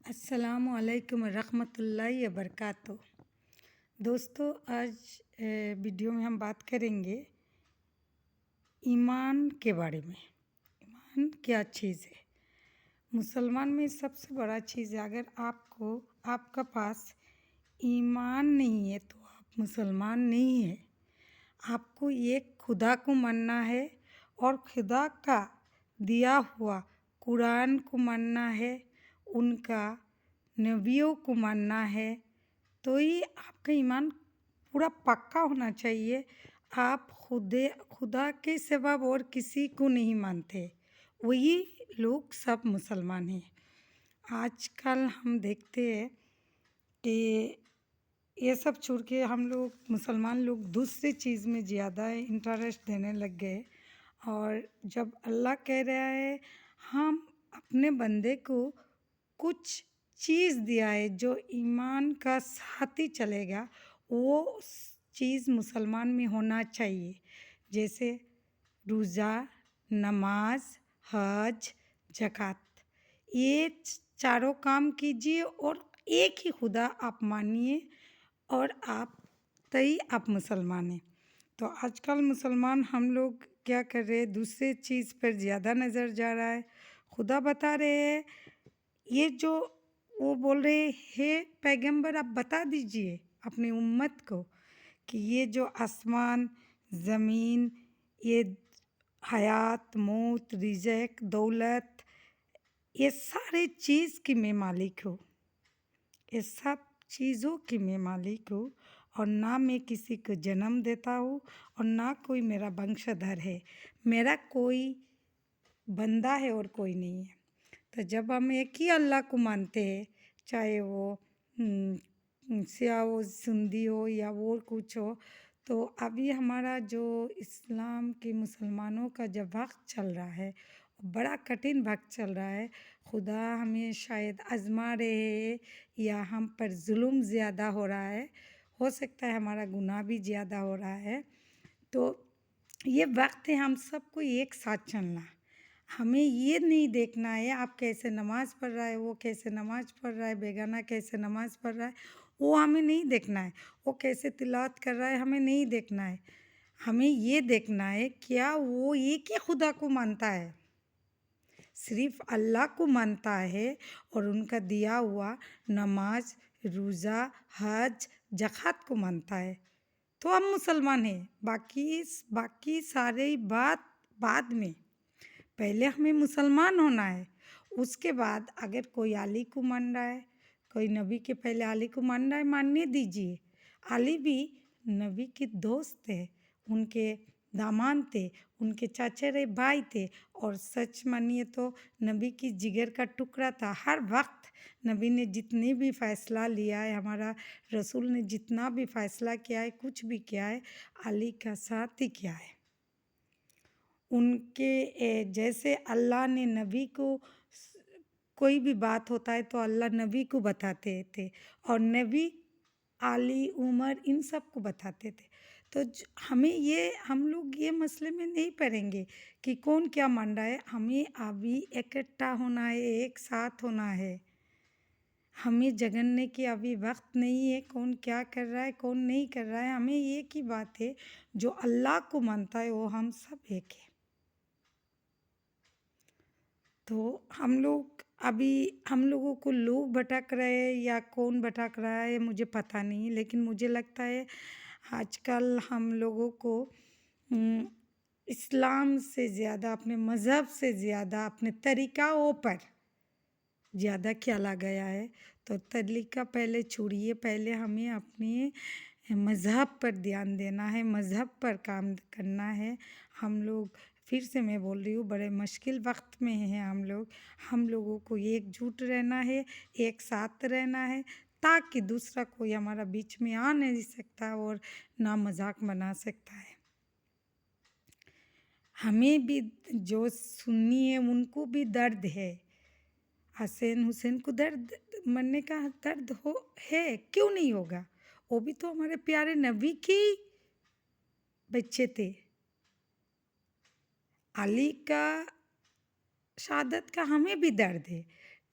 अस्सलामु अलैकुम रहमतुल्लाहि व बरकातहू। दोस्तों, आज वीडियो में हम बात करेंगे ईमान के बारे में। ईमान क्या चीज़ है? मुसलमान में सबसे बड़ा चीज़ है, अगर आपका पास ईमान नहीं है तो आप मुसलमान नहीं है। आपको एक खुदा को मानना है और खुदा का दिया हुआ कुरान को मानना है, उनका नबियों को मानना है, तो ही आपका ईमान पूरा पक्का होना चाहिए। आप खुदा के सिवा और किसी को नहीं मानते, वही लोग सब मुसलमान हैं। आजकल हम देखते हैं कि ये सब छोड़ के हम लोग मुसलमान लोग दूसरी चीज़ में ज़्यादा इंटरेस्ट देने लग गए। और जब अल्लाह कह रहा है हम अपने बंदे को कुछ चीज़ दिया है जो ईमान का साथ ही चलेगा, वो चीज़ मुसलमान में होना चाहिए। जैसे रोज़ा, नमाज, हज, ज़कात, ये चारों काम कीजिए और एक ही खुदा आप मानिए और तभी आप मुसलमान हैं। तो आजकल मुसलमान हम लोग क्या कर रहे हैं, दूसरे चीज़ पर ज़्यादा नज़र जा रहा है। खुदा बता रहे हैं, ये जो वो बोल रहे हैं पैगंबर आप बता दीजिए अपनी उम्मत को कि ये जो आसमान ज़मीन, ये हयात मौत रिज़्क़ दौलत, ये सारे चीज़ की मैं मालिक हूँ। ये सब चीज़ों की मैं मालिक हूँ और ना मैं किसी को जन्म देता हूँ और ना कोई मेरा वंशधर है। मेरा कोई बंदा है और कोई नहीं है। तो जब हम एक ही अल्लाह को मानते हैं, चाहे वो सिया हो, सिंधी हो या वो कुछ हो, तो अभी हमारा जो इस्लाम के मुसलमानों का जब वक्त चल रहा है, बड़ा कठिन वक्त चल रहा है। खुदा हमें शायद आजमा रहे हैं या हम पर जुल्म ज़्यादा हो रहा है, हो सकता है हमारा गुनाह भी ज़्यादा हो रहा है। तो ये वक्त है हम सबको एक साथ चलना। हमें ये नहीं देखना है आप कैसे नमाज़ पढ़ रहा है, वो कैसे नमाज़ पढ़ रहा है, बेगाना कैसे नमाज़ पढ़ रहा है, वो हमें नहीं देखना है। वो कैसे तिलावत कर रहा है, हमें नहीं देखना है। हमें ये देखना है क्या वो एक ही खुदा को मानता है, सिर्फ अल्लाह को मानता है और उनका दिया हुआ नमाज रोज़ा हज ज़कात को मानता है, तो हम मुसलमान हैं। बाकी सारे बात बाद में, पहले हमें मुसलमान होना है। उसके बाद अगर कोई अली को मान रहा है, कोई नबी के पहले अली को मान रहा है, मानने दीजिए। अली भी नबी के दोस्त थे, उनके दामाद थे, उनके चाचेरे भाई थे और सच मानिए तो नबी की जिगर का टुकड़ा था। हर वक्त नबी ने जितने भी फ़ैसला लिया है, हमारा रसूल ने जितना भी फ़ैसला किया है, कुछ भी किया है, अली का साथ ही किया है। उनके जैसे अल्लाह ने नबी को कोई भी बात होता है तो अल्लाह नबी को बताते थे और नबी अली उमर इन सब को बताते थे। तो हम लोग ये मसले में नहीं पड़ेंगे कि कौन क्या मान रहा है। हमें अभी इकट्ठा होना है, एक साथ होना है। हमें जगन्ने की अभी वक्त नहीं है कौन क्या कर रहा है कौन नहीं कर रहा है। हमें एक ही बात है, जो अल्लाह को मानता है वो हम सब एक है। तो हम लोगों को लोग भटक रहे हैं या कौन भटक रहा है मुझे पता नहीं, लेकिन मुझे लगता है आजकल हम लोगों को इस्लाम से ज़्यादा, अपने मज़हब से ज़्यादा अपने तरीक़ाओं पर ज़्यादा ख्याल आ गया है। तो तरीक़ा पहले छोड़िए, पहले हमें अपने मज़हब पर ध्यान देना है, मज़हब पर काम करना है। हम लोग, फिर से मैं बोल रही हूँ, बड़े मुश्किल वक्त में हैं हम लोगों को एकजुट रहना है, एक साथ रहना है, ताकि दूसरा कोई हमारा बीच में आ नहीं सकता और ना मजाक बना सकता है। हमें भी, जो सुन्नी है उनको भी दर्द है, हसन हुसैन को दर्द मरने का दर्द है, क्यों नहीं होगा? वो भी तो हमारे प्यारे नबी के बच्चे थे। अली का शहादत का हमें भी दर्द है,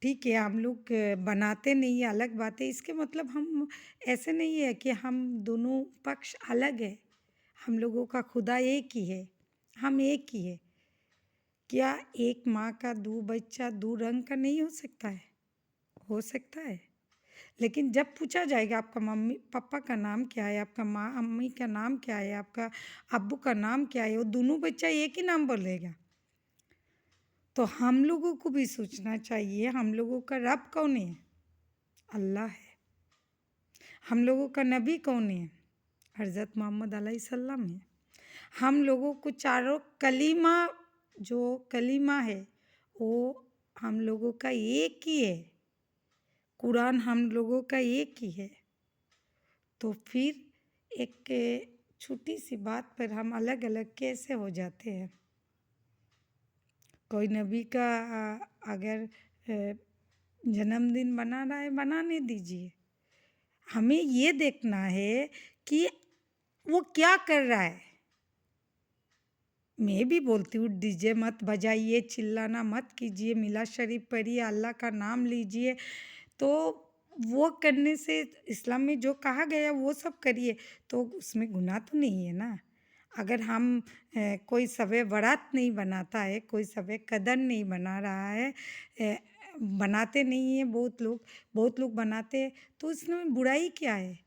ठीक है, हम लोग बनाते नहीं है, अलग बात है। इसके मतलब हम ऐसे नहीं है कि हम दोनों पक्ष अलग है। हम लोगों का खुदा एक ही है, हम एक ही है। क्या एक माँ का दो बच्चा दो रंग का नहीं हो सकता है? हो सकता है। लेकिन जब पूछा जाएगा आपका मम्मी पापा का नाम क्या है, आपका माँ अम्मी का नाम क्या है, आपका अब्बू का नाम क्या है, वो दोनों बच्चा एक ही नाम बोलेगा। तो हम लोगों को भी सोचना चाहिए, हम लोगों का रब कौन है? अल्लाह है। हम लोगों का नबी कौन है? हज़रत मोहम्मद अलैहिस्सलाम है। हम लोगों को चारों कलीमा, जो कलीमा है वो हम लोगों का एक ही है। कुरान हम लोगों का एक ही है। तो फिर एक छोटी सी बात पर हम अलग अलग कैसे हो जाते हैं? कोई नबी का अगर जन्मदिन मना रहा है, मनाने दीजिए। हमें ये देखना है कि वो क्या कर रहा है। मैं भी बोलती हूँ डीजे मत बजाइए, चिल्लाना मत कीजिए, मिलाद शरीफ पढ़िए, अल्लाह का नाम लीजिए। तो वो करने से इस्लाम में जो कहा गया वो सब करिए, तो उसमें गुनाह तो नहीं है ना। अगर हम कोई शब बारात नहीं बनाता है, कोई शब कदर नहीं बना रहा है, बनाते नहीं हैं बहुत लोग बनाते हैं, तो इसमें बुराई क्या है?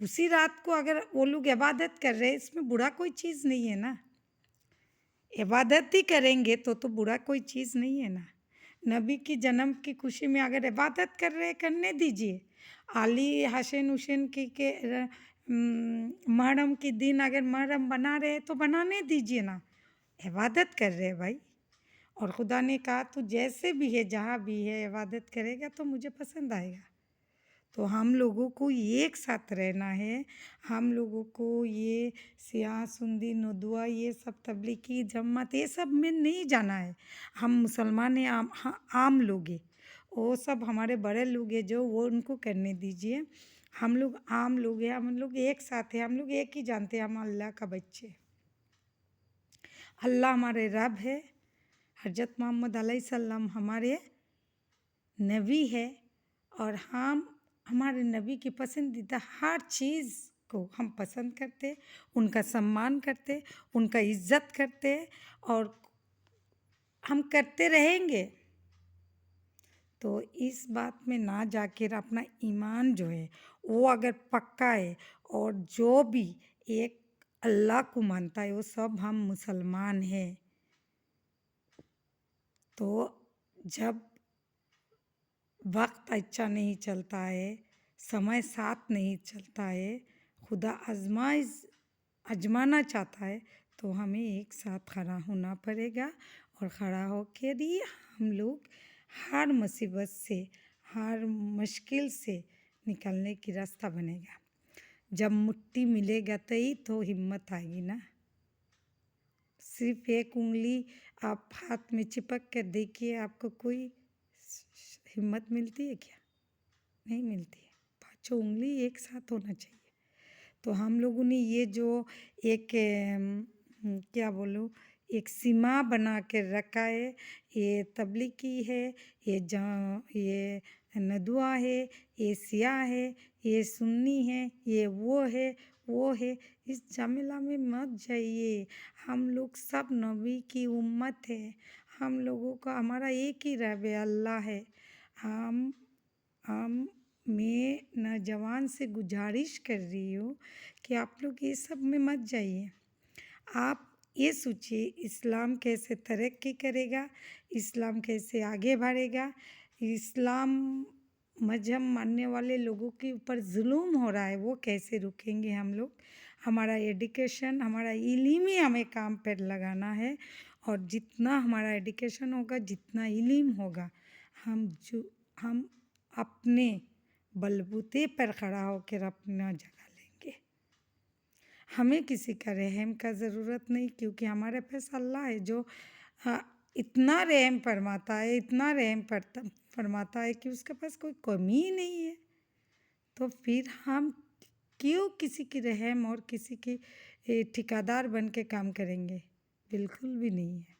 उसी रात को अगर वो लोग इबादत कर रहे हैं, इसमें बुरा कोई चीज़ नहीं है ना। इबादत ही करेंगे तो बुरा कोई चीज़ नहीं है ना। नबी की जन्म की खुशी में अगर इबादत कर रहे हैं, करने दीजिए। अली हसन हुसैन की के मुहर्रम के दिन अगर मुहर्रम बना रहे हैं तो बनाने दीजिए ना। इबादत कर रहे हैं भाई। और खुदा ने कहा तू जैसे भी है, जहाँ भी है, इबादत करेगा तो मुझे पसंद आएगा। तो हम लोगों को एक साथ रहना है। हम लोगों को ये सियाह सुन्नी नदुआ ये सब तबलीगी जमात ये सब में नहीं जाना है। हम मुसलमान हैं, आम लोग हैं। वो सब हमारे बड़े लोग हैं जो वो उनको करने दीजिए। हम लोग आम लोग हैं, हम लोग एक साथ हैं, हम लोग एक ही जानते हैं, हम अल्लाह का बच्चे। अल्लाह हमारे रब है, हज़रत मोहम्मद अलैहिस्सलाम हमारे नबी है। और हम हमारे नबी की पसंदीदा हर चीज़ को हम पसंद करते, उनका सम्मान करते, उनका इज्जत करते और हम करते रहेंगे। तो इस बात में ना जाकर अपना ईमान जो है वो अगर पक्का है और जो भी एक अल्लाह को मानता है वो सब हम मुसलमान हैं। तो जब वक्त अच्छा नहीं चलता है, समय साथ नहीं चलता है, खुदा आजमाना चाहता है, तो हमें एक साथ खड़ा होना पड़ेगा। और खड़ा होकर ही हम लोग हर मुसीबत से, हर मुश्किल से निकलने की रास्ता बनेगा। जब मुट्ठी मिलेगा तभी तो हिम्मत आएगी ना। सिर्फ एक उंगली आप हाथ में चिपक कर देखिए, आपको कोई हिम्मत मिलती है क्या? नहीं मिलती है। पाँचों उंगली एक साथ होना चाहिए। तो हम लोगों ने ये जो एक क्या बोलूँ, एक सीमा बना के रखा है, ये तबलीगी है, ये नदुआ है, ये सियाह है, ये सुन्नी है, ये वो है। इस झमेला में मत जाइए। हम लोग सब नबी की उम्मत है। हम लोगों का हमारा एक ही रब है, अल्लाह है। हम मैं नौजवान से गुजारिश कर रही हूँ कि आप लोग ये सब में मत जाइए। आप ये सोचिए इस्लाम कैसे तरक्की करेगा, इस्लाम कैसे आगे बढ़ेगा। इस्लाम मजहब मानने वाले लोगों के ऊपर जुल्म हो रहा है, वो कैसे रुकेंगे हम लोग। हमारा एजुकेशन, हमारा इल्म ही हमें काम पर लगाना है। और जितना हमारा एजुकेशन होगा, जितना इल्म होगा, हम अपने बलबूते पर खड़ा होकर अपना जगह लेंगे। हमें किसी का रहम का ज़रूरत नहीं, क्योंकि हमारे पास अल्लाह है जो इतना रहम फरमाता है, इतना रहम फरमाता है कि उसके पास कोई कमी ही नहीं है। तो फिर हम क्यों किसी की रहम और किसी की ठेकेदार बन के काम करेंगे? बिल्कुल भी नहीं है।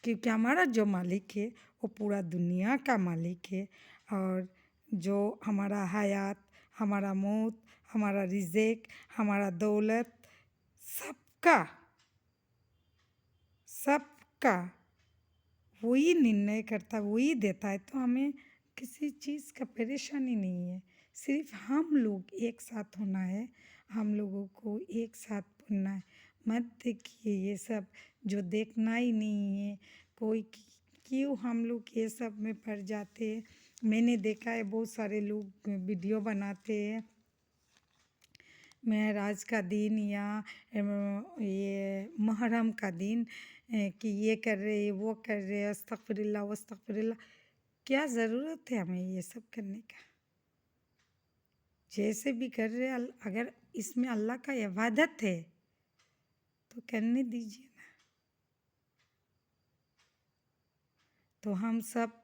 क्योंकि हमारा जो मालिक है वो पूरा दुनिया का मालिक है। और जो हमारा हयात, हमारा मौत, हमारा रिज़्क, हमारा दौलत, सबका सबका वही निर्णय करता है, वही देता है। तो हमें किसी चीज़ का परेशानी नहीं है। सिर्फ हम लोग एक साथ होना है, हम लोगों को एक साथ बनना है। मत देखिए ये सब जो देखना ही नहीं है। कोई क्यों हम लोग ये सब में पड़ जाते हैं। मैंने देखा है बहुत सारे लोग वीडियो बनाते हैं महराज का दिन या ये मुहर्रम का दिन, कि ये कर रहे वो कर रहे, अस्तगफिरुल्लाह वस्तगफिरुल्लाह। क्या ज़रूरत है हमें ये सब करने का। जैसे भी कर रहे अगर इसमें अल्लाह का इबादत है तो करने दीजिए ना। तो हम सब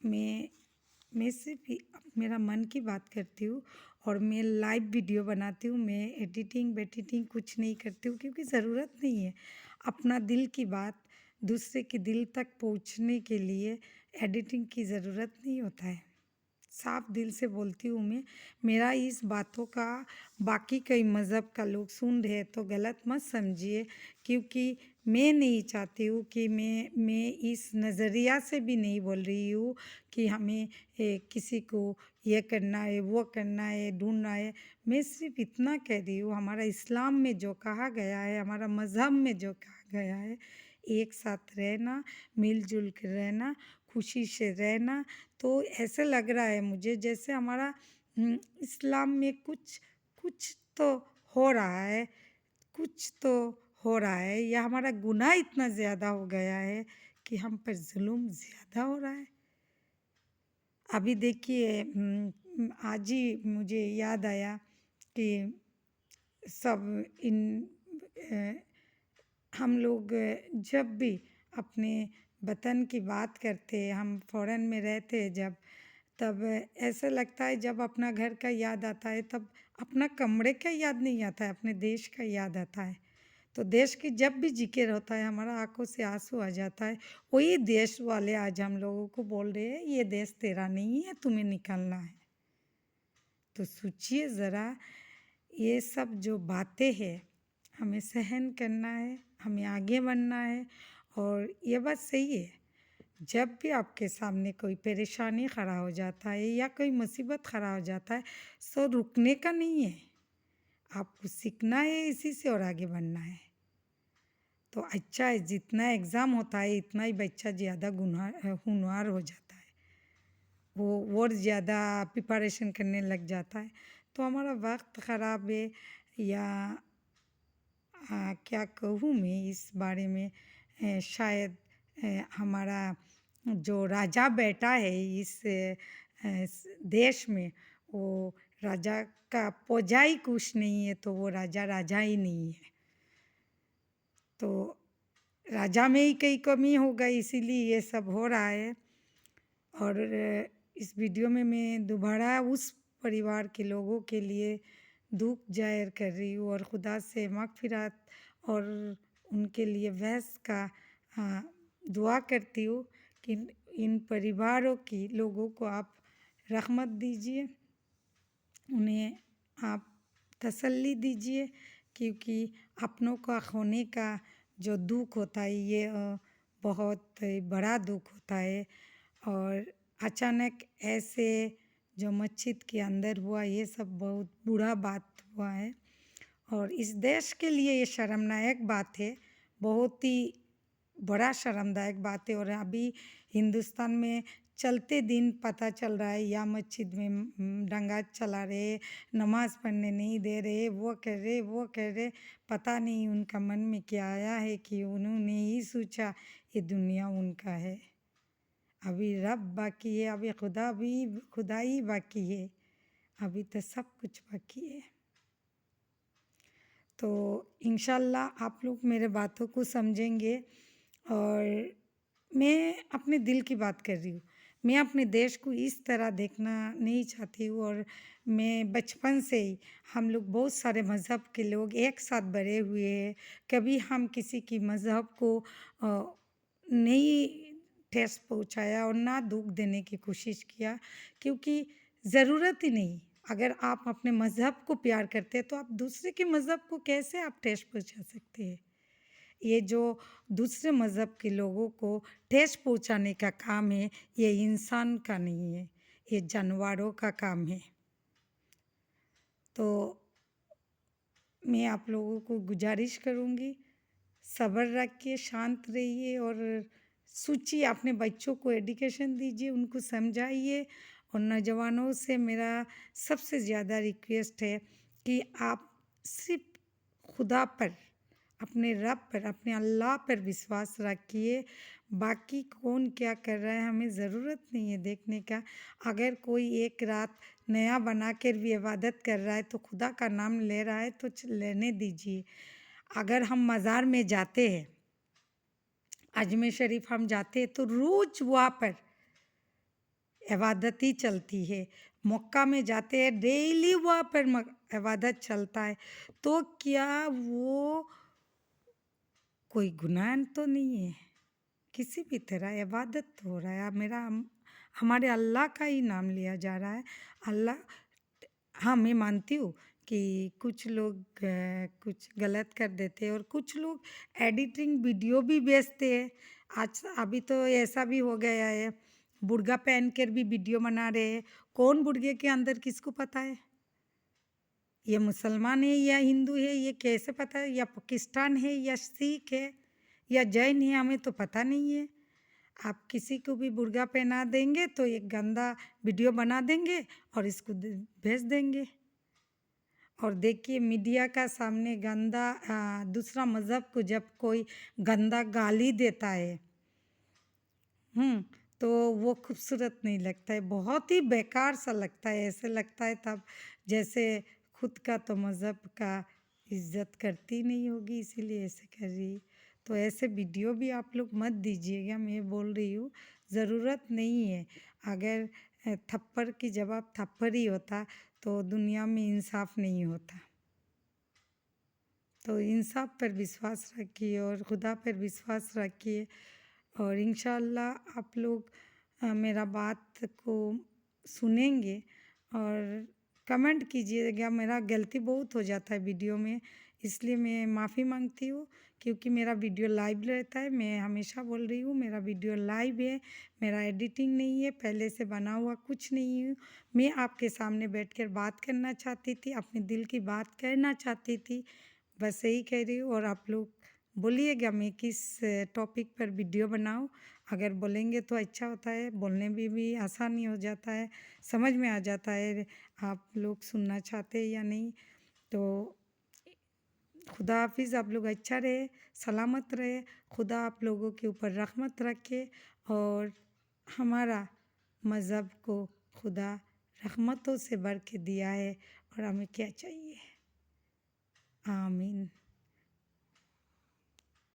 मैं सिर्फ मेरा मन की बात करती हूँ और मैं लाइव वीडियो बनाती हूँ। मैं एडिटिंग वेडिटिंग कुछ नहीं करती हूँ क्योंकि ज़रूरत नहीं है। अपना दिल की बात दूसरे के दिल तक पहुँचने के लिए एडिटिंग की ज़रूरत नहीं होता है। साफ दिल से बोलती हूँ मैं। मेरा इस बातों का बाकी कई मज़हब का लोग सुन रहे तो गलत मत समझिए, क्योंकि मैं नहीं चाहती हूँ कि मैं इस नज़रिया से भी नहीं बोल रही हूँ कि हमें किसी को ये करना है वो करना है ढूंढना है। मैं सिर्फ इतना कह रही हूँ हमारा इस्लाम में जो कहा गया है, हमारा मज़हब में जो कहा गया है, एक साथ रहना, मिलजुल कर रहना, खुशी से रहना। तो ऐसे लग रहा है मुझे जैसे हमारा इस्लाम में कुछ कुछ तो हो रहा है, कुछ तो हो रहा है, या हमारा गुनाह इतना ज़्यादा हो गया है कि हम पर जुल्म ज़्यादा हो रहा है। अभी देखिए आज ही मुझे याद आया कि सब इन हम लोग जब भी अपने वतन की बात करते हैं, हम फ़ॉरेन में रहते हैं जब, तब ऐसा लगता है जब अपना घर का याद आता है तब अपना कमरे का याद नहीं आता है, अपने देश का याद आता है। तो देश की जब भी जिक्र होता है हमारा आंखों से आंसू आ जाता है। वही देश वाले आज हम लोगों को बोल रहे हैं ये देश तेरा नहीं है, तुम्हें निकलना है। तो सोचिए ज़रा, ये सब जो बातें हैं हमें सहन करना है, हमें आगे बढ़ना है। और ये बात सही है, जब भी आपके सामने कोई परेशानी खड़ा हो जाता है या कोई मुसीबत खड़ा हो जाता है, सो रुकने का नहीं है, आपको सीखना है इसी से और आगे बढ़ना है। तो अच्छा है, जितना एग्ज़ाम होता है इतना ही बच्चा ज़्यादा होनहार हो जाता है, वो और ज़्यादा प्रिपरेशन करने लग जाता है। तो हमारा वक्त ख़राब है या क्या कहूँ मैं इस बारे में, शायद हमारा जो राजा बैठा है इस देश में, वो राजा का पोजा ही कुछ नहीं है, तो वो राजा राजा ही नहीं है। तो राजा में ही कई कमी हो गई, इसीलिए ये सब हो रहा है। और इस वीडियो में मैं दोबारा उस परिवार के लोगों के लिए दुख जाहिर कर रही हूँ और खुदा से मग़फ़िरत और उनके लिए बहस का दुआ करती हूँ कि इन परिवारों की लोगों को आप रहमत दीजिए, उन्हें आप तसल्ली दीजिए, क्योंकि अपनों का खोने का जो दुख होता है ये बहुत बड़ा दुख होता है। और अचानक ऐसे जो मस्जिद के अंदर हुआ ये सब बहुत बुरा बात हुआ है और इस देश के लिए ये शर्मनाक बात है, बहुत ही बड़ा शर्मदायक बात है। और अभी हिंदुस्तान में चलते दिन पता चल रहा है या मस्जिद में दंगा चला रहे, नमाज़ पढ़ने नहीं दे रहे, वो कर रहे वो कर रहे। पता नहीं उनका मन में क्या आया है कि उन्होंने ही सोचा ये दुनिया उनका है, अभी रब बाकी है, अभी खुदा ही बाकी है, अभी तो सब कुछ बाकी है। तो इंशाल्लाह आप लोग मेरे बातों को समझेंगे। और मैं अपने दिल की बात कर रही हूँ, मैं अपने देश को इस तरह देखना नहीं चाहती हूँ। और मैं बचपन से ही हम लोग बहुत सारे मज़हब के लोग एक साथ बड़े हुए हैं, कभी हम किसी की मज़हब को नहीं ठेस पहुँचाया और ना दुःख देने की कोशिश किया, क्योंकि ज़रूरत ही नहीं। अगर आप अपने मज़हब को प्यार करते हैं तो आप दूसरे के मज़हब को कैसे आप ठेस पहुँचा सकते हैं? ये जो दूसरे मज़हब के लोगों को ठेस पहुँचाने का काम है, ये इंसान का नहीं है, ये जानवरों का काम है। तो मैं आप लोगों को गुज़ारिश करूँगी, सब्र रखिए, शांत रहिए और सोचिए, अपने बच्चों को एजुकेशन दीजिए, उनको समझाइए। और नौजवानों से मेरा सबसे ज़्यादा रिक्वेस्ट है कि आप सिर्फ़ खुदा पर, अपने रब पर, अपने अल्लाह पर विश्वास रखिए। बाकी कौन क्या कर रहा है हमें ज़रूरत नहीं है देखने का। अगर कोई एक रात नया बना कर भी इबादत कर रहा है तो खुदा का नाम ले रहा है तो लेने दीजिए। अगर हम मज़ार में जाते हैं, अजमेर शरीफ हम जाते हैं तो रोज़ वहाँ पर इबादत ही चलती है। मक्का में जाते हैं, डेली वहाँ पर इबादत चलता है। तो क्या वो कोई गुनाह तो नहीं है? किसी भी तरह इबादत तो हो रहा है। अब हमारे अल्लाह का ही नाम लिया जा रहा है। अल्लाह, हाँ, मैं मानती हूँ कि कुछ लोग कुछ गलत कर देते हैं और कुछ लोग एडिटिंग वीडियो भी भेजते हैं। आज अभी तो ऐसा भी हो गया है, बुर्का पहन कर भी वीडियो बना रहे हैं। कौन बुर्के के अंदर किसको पता है? ये मुसलमान है या हिंदू है, ये कैसे पता है? या पाकिस्तान है या सिख है या जैन है, हमें तो पता नहीं है। आप किसी को भी बुर्का पहना देंगे तो एक गंदा वीडियो बना देंगे और इसको भेज देंगे। और देखिए, मीडिया का सामने गंदा दूसरा मज़हब को जब कोई गंदा गाली देता है, तो वो खूबसूरत नहीं लगता है, बहुत ही बेकार सा लगता है। ऐसे लगता है तब जैसे खुद का तो मज़हब का इज़्ज़त करती नहीं होगी, इसीलिए ऐसे कर रही है। तो ऐसे वीडियो भी आप लोग मत दीजिएगा, मैं बोल रही हूँ, ज़रूरत नहीं है। अगर थप्पड़ की जवाब थप्पड़ ही होता तो दुनिया में इंसाफ नहीं होता। तो इंसाफ पर विश्वास रखिए और खुदा पर विश्वास रखिए और इंशाअल्लाह आप लोग मेरा बात को सुनेंगे और कमेंट कीजिएगा। मेरा गलती बहुत हो जाता है वीडियो में, इसलिए मैं माफ़ी मांगती हूँ, क्योंकि मेरा वीडियो लाइव रहता है। मैं हमेशा बोल रही हूँ, मेरा वीडियो लाइव है, मेरा एडिटिंग नहीं है, पहले से बना हुआ कुछ नहीं है। मैं आपके सामने बैठकर बात करना चाहती थी, अपने दिल की बात कहना चाहती थी, बस यही कह रही हूँ। और आप लोग बोलिएगा मैं किस टॉपिक पर वीडियो बनाऊँ। अगर बोलेंगे तो अच्छा होता है, बोलने में भी आसानी हो जाता है, समझ में आ जाता है आप लोग सुनना चाहते हैं या नहीं। तो खुदा हाफिज़, आप लोग अच्छा रहे, सलामत रहे, खुदा आप लोगों के ऊपर रहमत रखे और हमारा मज़हब को खुदा रहमतों से भर के दिया है और हमें क्या चाहिए। आमीन।